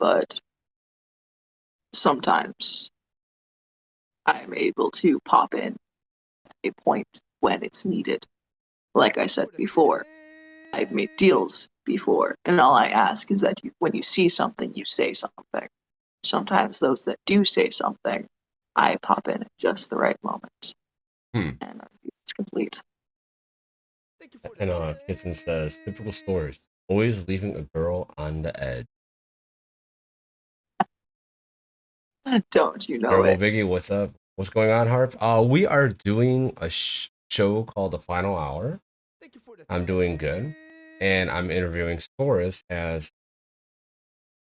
but sometimes I'm able to pop in a point when it's needed. Like I said before, I've made deals before, and all I ask is that when you see something, you say something. Sometimes those that do say something, I pop in at just the right moment, and our view is complete. And Kitten says, typical stories, always leaving a girl on the edge. Don't you know Terrible it? Biggie, what's up? What's going on, Harp? We are doing a show called The Final Hour. I'm doing good, and I'm interviewing Sorus as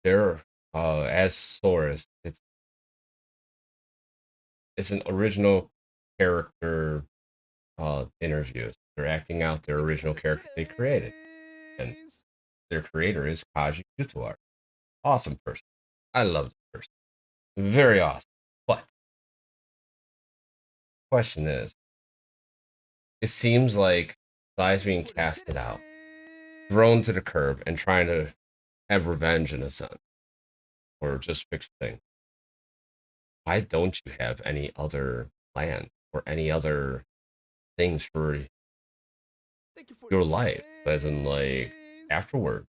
Sorus. It's an original character interview. They're acting out their original character they created, and their creator is Kajishutoart. Awesome person. I love this person. Very awesome. But question is, it seems like Sai's being casted out, thrown to the curb, and trying to have revenge in a sense, or just fix things. Why don't you have any other plan or any other things for your life, as in like afterward?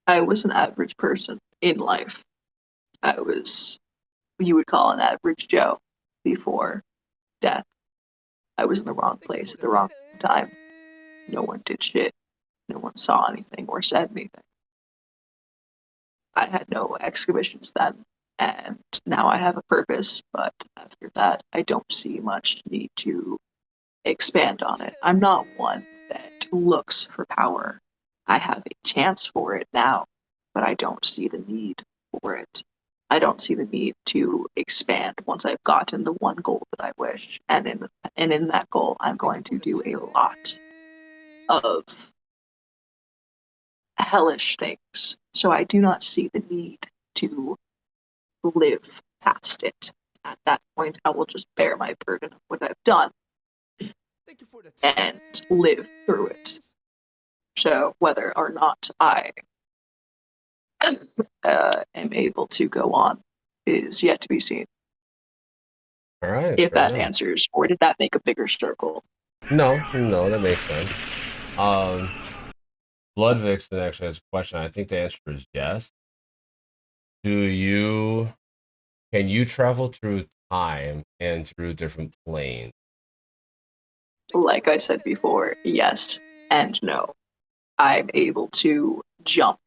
I was an average person in life. I was what you would call an average Joe before death. I was in the wrong place at the wrong time. No one did shit. No one saw anything or said anything. I had no exhibitions then, and now I have a purpose, but after that, I don't see much need to expand on it. I'm not one that looks for power. I have a chance for it now, but I don't see the need for it. I don't see the need to expand once I've gotten the one goal that I wish, and in that goal, I'm going to do a lot of hellish things. So I do not see the need to live past it. At that point, I will just bear my burden of what I've done and live through it. So whether or not I am able to go on is yet to be seen. All right, If fair that enough. answers, or did that make a bigger circle? No, that makes sense. Um, Blood Vixen actually has a question. I think the answer is yes. Do you can you travel through time and through different planes? Like I said before, yes and no. I'm able to jump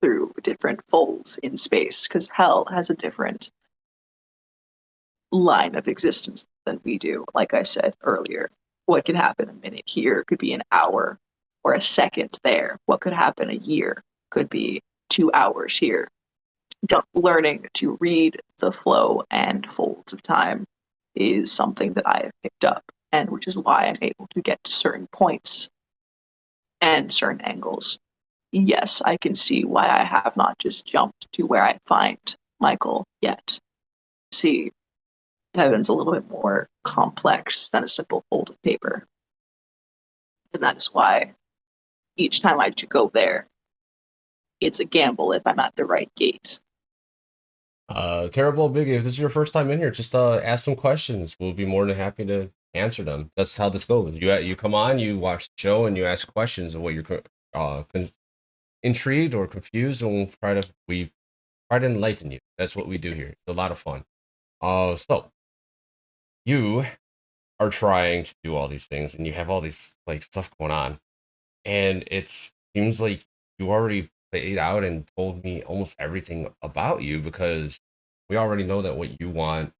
through different folds in space because hell has a different line of existence than we do. Like I said earlier, what could happen a minute here could be an hour or a second there. What could happen a year could be 2 hours here. Learning to read the flow and folds of time is something that I have picked up, and which is why I'm able to get to certain points and certain angles. Yes, I can see why I have not just jumped to where I find Michael yet. See, heaven's a little bit more complex than a simple fold of paper. And that is why each time I go there, it's a gamble if I'm at the right gate. Terrible Biggie, if this is your first time in here, just ask some questions. We'll be more than happy to answer them. That's how this goes. You come on, you watch the show, and you ask questions of what you're intrigued or confused, and we try to enlighten you. That's what we do here. It's a lot of fun. So you are trying to do all these things, and you have all these like stuff going on, and it seems like you already played out and told me almost everything about you because we already know that what you want,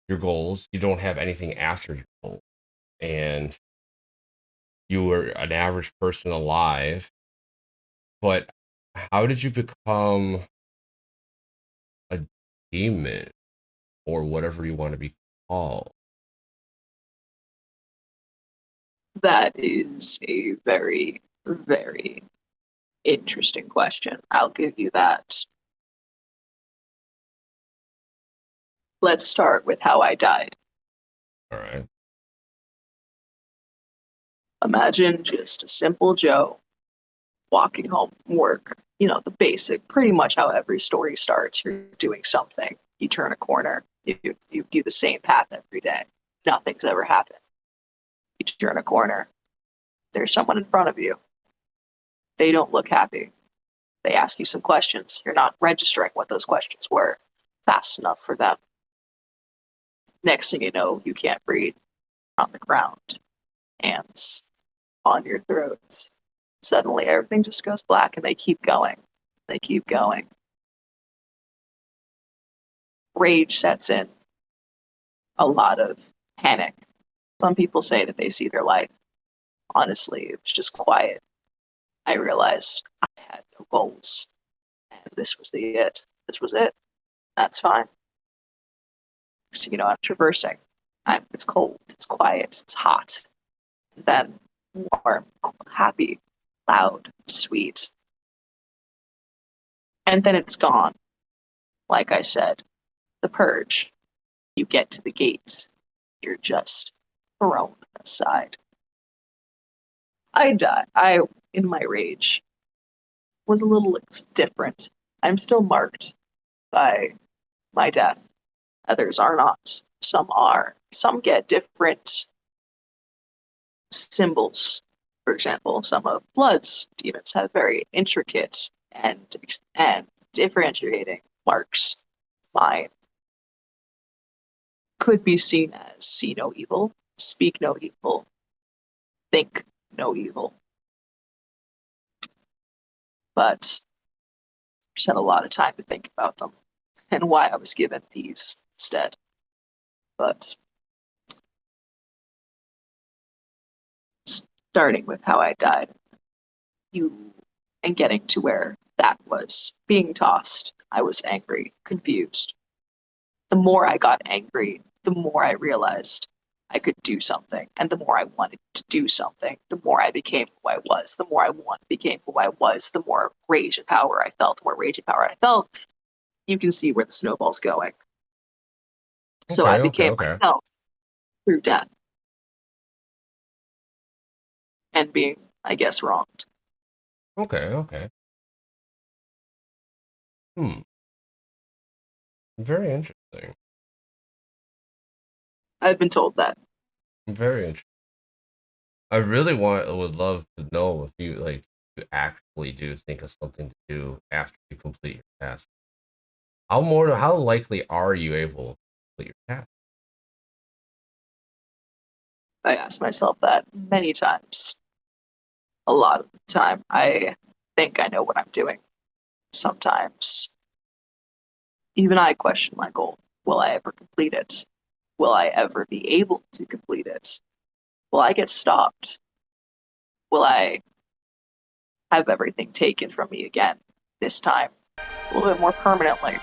your goals, you don't have anything after your goal, and you were an average person alive. But how did you become a demon or whatever you want to be called? That is a very, very interesting question. I'll give you that. Let's start with how I died. All right. Imagine just a simple Joe walking home from work the basic, pretty much how every story starts. You're doing something, you turn a corner, you do the same path every day. Nothing's ever happened. You turn a corner, there's someone in front of you. They don't look happy. They ask you some questions. You're not registering what those questions were fast enough for them. Next thing you know, you can't breathe on the ground, hands on your throat. Suddenly, everything just goes black and they keep going. They keep going. Rage sets in. A lot of panic. Some people say that they see their life. Honestly, it was just quiet. I realized I had no goals. And this was it. This was it. That's fine. So, I'm traversing. It's cold. It's quiet. It's hot. Then warm, happy, loud, sweet. And then it's gone. Like I said, the purge. You get to the gate. You're just thrown aside. I die. In my rage, was a little different. I'm still marked by my death. Others are not. Some are. Some get different symbols. For example, some of Blood's demons have very intricate and differentiating marks. Mine could be seen as see no evil, speak no evil, think no evil. But I just had a lot of time to think about them and why I was given these instead. But starting with how I died, and getting to where that was being tossed, I was angry, confused. The more I got angry, the more I realized I could do something. And the more I wanted to do something, the more I became who I was. The more I became who I was, the more rage and power I felt. The more rage and power I felt, you can see where the snowball's going. So I became myself through death and being, I guess, wronged. Okay. Very interesting. I've been told that. Very interesting. I really would love to know if you actually do think of something to do after you complete your task. How likely are you able to complete your task? I asked myself that many times. A lot of the time, I think I know what I'm doing. Sometimes, even I question my goal. Will I ever complete it? Will I ever be able to complete it? Will I get stopped? Will I have everything taken from me again, this time, a little bit more permanently?